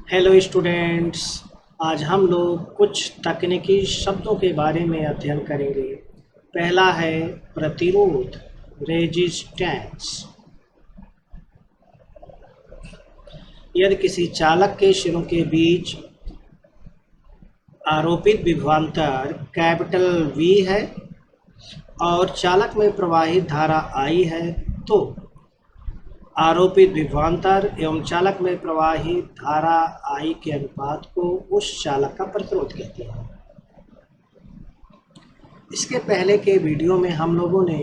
Hello students. आज हम लोग कुछ तकनीकी शब्दों के बारे में अध्ययन करेंगे। पहला है प्रतिरोध, रेजिस्टेंस। यदि किसी चालक के सिरों के बीच आरोपित विभवांतर कैपिटल V है और चालक में प्रवाहित धारा I है, तो आरोपित विभवांतर एवं चालक में प्रवाहित धारा I के अनुपात को उस चालक का प्रतिरोध कहते हैं। इसके पहले के वीडियो में हम लोगों ने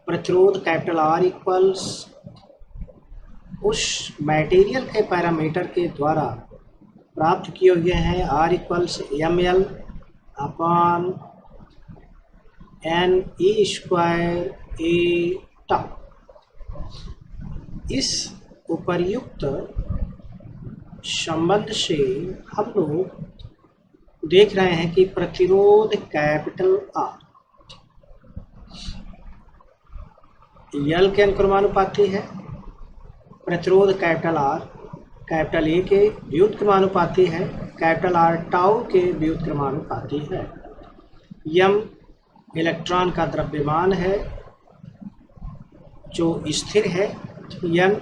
प्रतिरोध कैपिटल R इक्वल्स उस मटेरियल के पैरामीटर के द्वारा प्राप्त किए हुए हैं। R equals ml upon NE square A tau. इस उपर्युक्त संबंध से हम लोग देख रहे हैं कि प्रतिरोध कैपिटल R यल के अनुक्रमानुपाती है, प्रतिरोध कैपिटल R कैपिटल A के व्युत्क्रमानुपाती है, कैपिटल R टाउ के व्युत्क्रमानुपाती है। यम इलेक्ट्रॉन का द्रव्यमान है जो स्थिर है। यन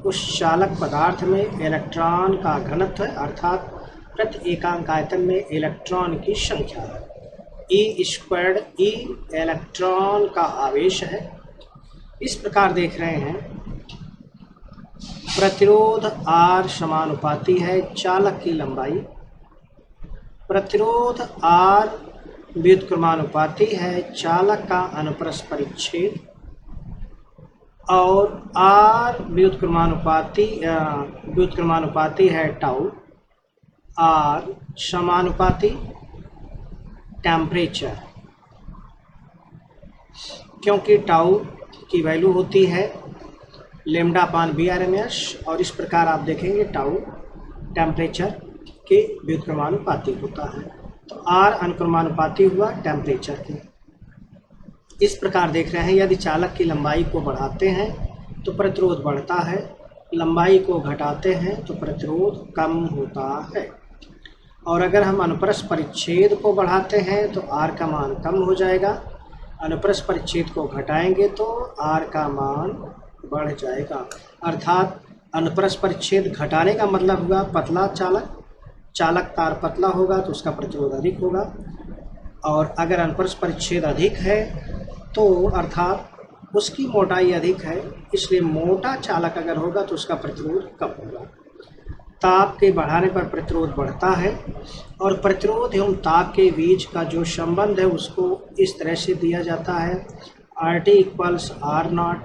उस चालक पदार्थ में इलेक्ट्रॉन का घनत्व है, अर्थात प्रति एकांक आयतन में इलेक्ट्रॉन की संख्या है। ई स्क्वायर्ड ई इलेक्ट्रॉन का आवेश है। इस प्रकार देख रहे हैं प्रतिरोध R समानुपाती है चालक की लंबाई, प्रतिरोध R व्युत्क्रमानुपाती है चालक का अनुप्रस्थ परिच्छेद, और R व्युत्क्रमानुपाती है टाउ। R समानुपाती टेम्परेचर, क्योंकि टाउ की वैल्यू होती है लेमडा अपान VRMS, और इस प्रकार आप देखेंगे टाउ टेम्परेचर के व्युत्क्रमानुपाती होता है। तो R अनुक्रमानुपाती हुआ टेम्परेचर के। इस प्रकार देख रहे हैं यदि चालक की लंबाई को बढ़ाते हैं तो प्रतिरोध बढ़ता है, लंबाई को घटाते हैं तो प्रतिरोध कम होता है। और अगर हम अनुप्रस्थ परिच्छेद को बढ़ाते हैं तो R का मान कम हो जाएगा, अनुप्रस्थ परिच्छेद को घटाएंगे तो R का मान बढ़ जाएगा। अर्थात अनुप्रस्थ परिच्छेद घटाने का मतलब हुआ पतला चालक तार पतला होगा तो उसका प्रतिरोध अधिक होगा, और अगर अनुप्रस्थ परिच्छेद अधिक है तो अर्थात उसकी मोटाई अधिक है, इसलिए मोटा चालक अगर होगा तो उसका प्रतिरोध कम होगा। ताप के बढ़ाने पर प्रतिरोध बढ़ता है, और प्रतिरोध एवं ताप के बीच का जो संबंध है उसको इस तरह से दिया जाता है RT equals R0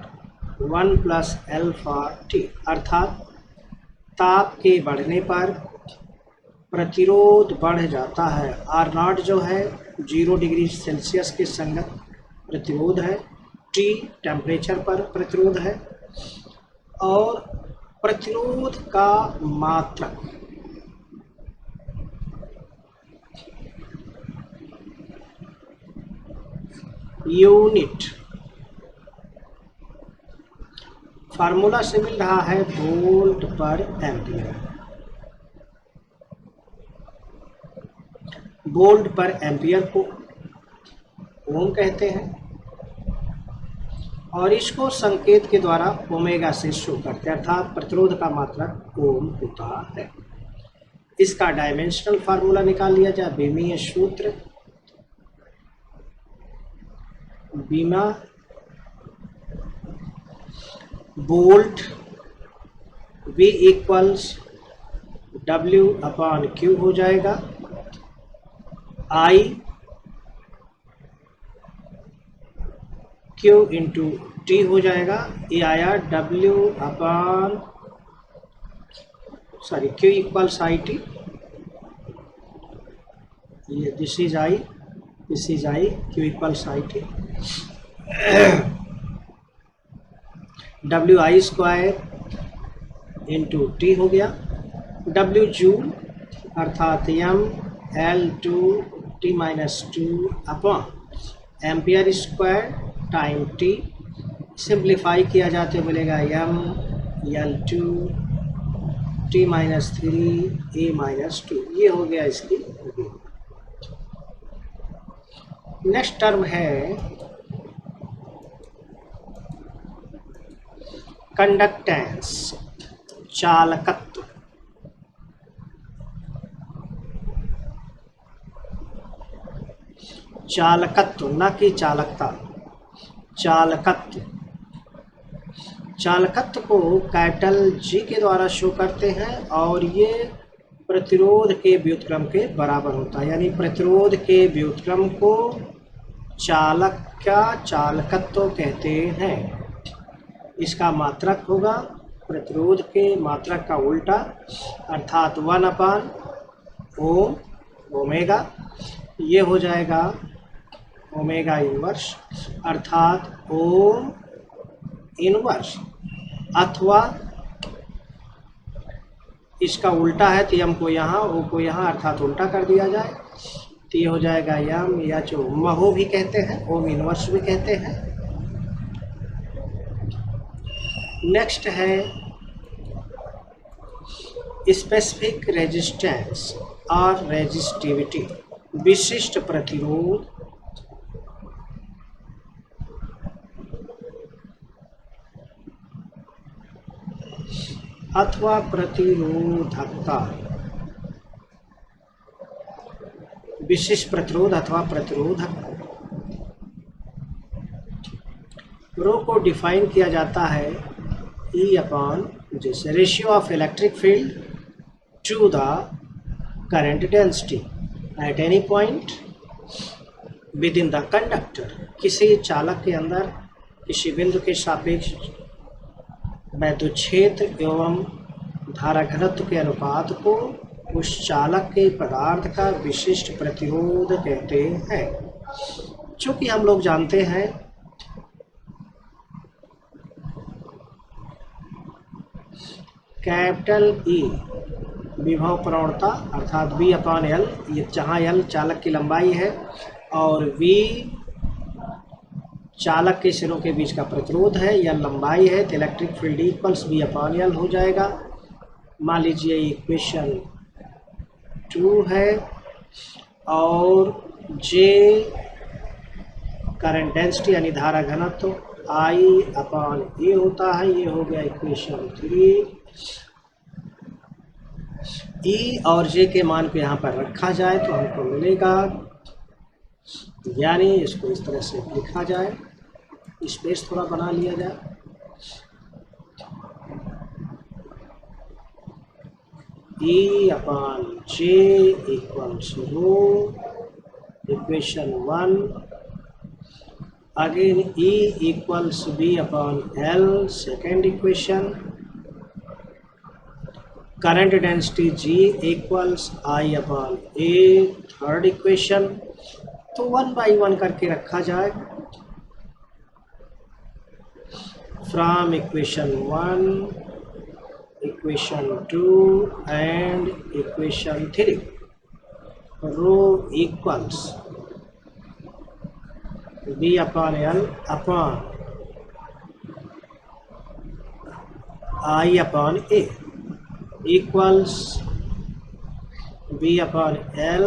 1 plus alpha T। अर्थात ताप के बढ़ने पर प्रतिरोध बढ़ जाता है। R0 जो है 0 डिग्री सेल्सियस के संगत प्रतिरोध है, T टेम्परेचर पर प्रतिरोध है, और प्रतिरोध का मात्रक यूनिट फार्मूला से मिल रहा है वोल्ट पर एम्पियर। वोल्ट पर एम्पियर को ओम कहते हैं, और इसको संकेत के द्वारा ओमेगा से शो करते हैं, अर्थात प्रतिरोध का मात्रक ओम होता है। इसका डायमेंशनल फार्मूला निकाल लिया जाए। बीमीय सूत्र, बीमा volt V equals W upon Q हो जाएगा। I Q इंटू T हो जाएगा। ये आया W upon Q equals IT, ये this is I, Q equals IT। WI square into T हो गया। W जूल अर्थात M L2T-2 upon ampere square time T। Simplify किया जाते मिलेगा M L2 टी माइनस 3 ए माइनस 2, ये हो गया इसकी। नेक्स्ट टर्म है कंडक्टेंस, चालकत्व। चालकत्व, न कि चालकता, चालकत्व। चालकत्व को कैपिटल जी के द्वारा शो करते हैं और ये प्रतिरोध के व्युत्क्रम के बराबर होता है, यानी प्रतिरोध के व्युत्क्रम को चालक का चालकत्व कहते हैं। इसका मात्रक होगा प्रतिरोध के मात्रक का उल्टा, अर्थात 1/ओम ओमेगा, ये हो जाएगा ओमेगा इनवर्स, अर्थात ओम इनवर्स, अथवा इसका उल्टा है तो एम को यहाँ ओ को यहाँ अर्थात उल्टा कर दिया जाए तो ये हो जाएगा एम, या जो महो भी कहते हैं, ओम इनवर्स भी कहते हैं। नेक्स्ट है स्पेसिफिक रेजिस्टेंस और रेजिस्टिविटी, विशिष्ट प्रतिरोध अथवा प्रतिरोधकता, विशिष्ट प्रतिरोध अथवा प्रतिरोधकता। रो को डिफाइन किया जाता है E अपॉन जैसे ratio of electric field to the current density at any point within the conductor. किसी चालक के अंदर किसी बिंदु के सापेक्ष वैद्युत क्षेत्र एवं धारा घनत्व के अनुपात को उस चालक के पदार्थ का विशिष्ट प्रतिरोध कहते हैं। चूँकि हम लोग जानते हैं कैपिटल ई विभव प्रवणता अर्थात V/L, ये जहाँ L चालक की लंबाई है और V चालक के सिरों के बीच का प्रतिरोध है या लंबाई है, तो इलेक्ट्रिक फील्ड इक्वल्स V/L हो जाएगा। मान लीजिए इक्वेशन 2 है और J करंट डेंसिटी यानी धारा घनत्व I/A होता है, ये हो गया इक्वेशन 3। E और J के मान को यहाँ पर रखा जाए तो हमको मिलेगा, यानी इसको इस तरह से लिखा जाए, स्पेस थोड़ा बना लिया जाए, E/J equals rho equation 1, again E equals V/L second equation, current density G equals I/A third equation. तो 1 बाई 1 करके रखा जाए from equation 1, equation 2 and equation 3। Rho equals V/L upon I/A equals V/L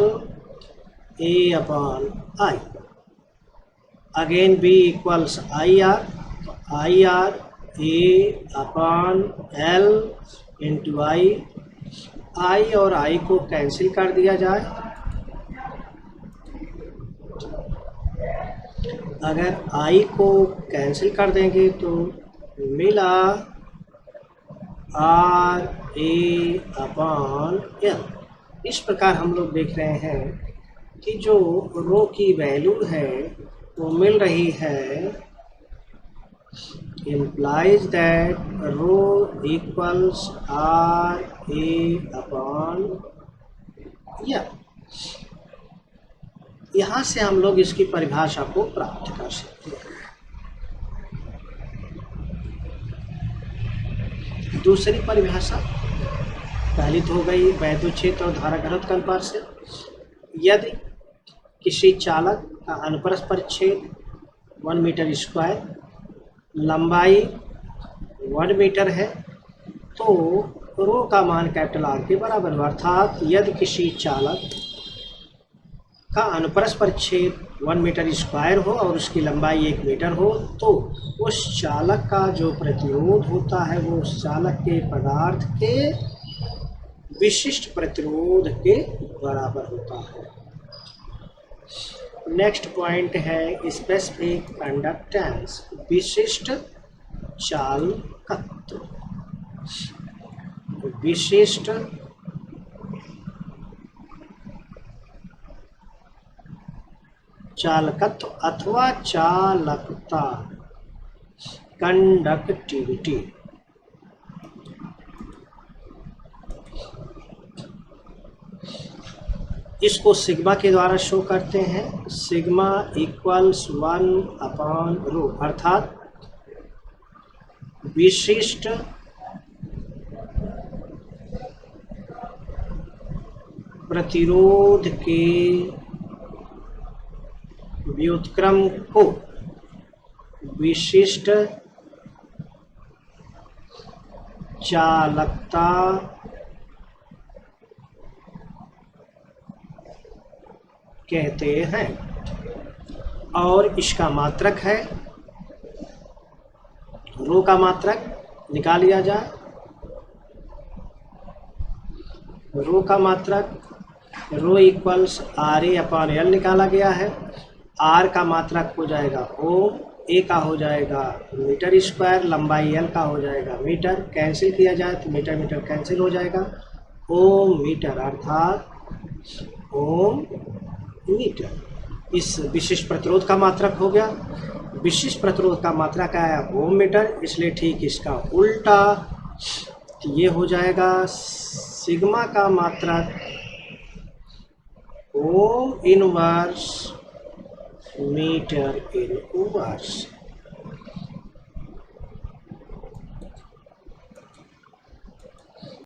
A/I। Again B equals IR, IR A/L into I और I को cancel कर दिया जाए। अगर I को कैंसिल कर देंगे तो मिला RA/L। इस प्रकार हम लोग देख रहे हैं कि जो रो की वैल्यू है वो मिल रही है, implies that rho equals RA/L। यहाँ से हम लोग इसकी परिभाषा को प्राप्त कर सकते हैं। दूसरी परिभाषा पहली तो हो गई वैद्युत क्षेत्र और धारा घनत्व के अनुपात से। यदि किसी चालक का अनुपरस्पर छेद 1 मीटर स्क्वायर, लंबाई 1 मीटर है, तो रो का मान कैपिटल आर के बराबर हो, अर्थात यदि किसी चालक का अनुप्रस्थ परिच्छेद 1 मीटर स्क्वायर हो और उसकी लंबाई 1 मीटर हो, तो उस चालक का जो प्रतिरोध होता है वो उस चालक के पदार्थ के विशिष्ट प्रतिरोध के बराबर होता है। नेक्स्ट पॉइंट है स्पेसिफिक कंडक्टेंस, विशिष्ट चालकत्व। विशिष्ट चालकत्व अथवा चालकता, कंडक्टिविटी। इसको सिग्मा के द्वारा शो करते हैं, सिग्मा इक्वल्स 1/ρ, अर्थात विशिष्ट प्रतिरोध के व्युत्क्रम को विशिष्ट चालकता कहते हैं। और इसका मात्रक है, रो का मात्रक निकाल लिया जाए। रो का मात्रक रो इक्वल्स RA/L निकाला गया है। आर का मात्रक हो जाएगा ओम, ए का हो जाएगा मीटर स्क्वायर, लंबाई एल का हो जाएगा मीटर। कैंसिल किया जाए तो मीटर मीटर कैंसिल हो जाएगा, ओम मीटर अर्थात ओम मीटर। इस विशिष्ट प्रतिरोध का मात्रक हो गया। विशिष्ट प्रतिरोध का मात्रक आया ओम मीटर, इसलिए ठीक इसका उल्टा ये हो जाएगा सिग्मा का मात्रक ओम इनवर्स मीटर इनवर्स।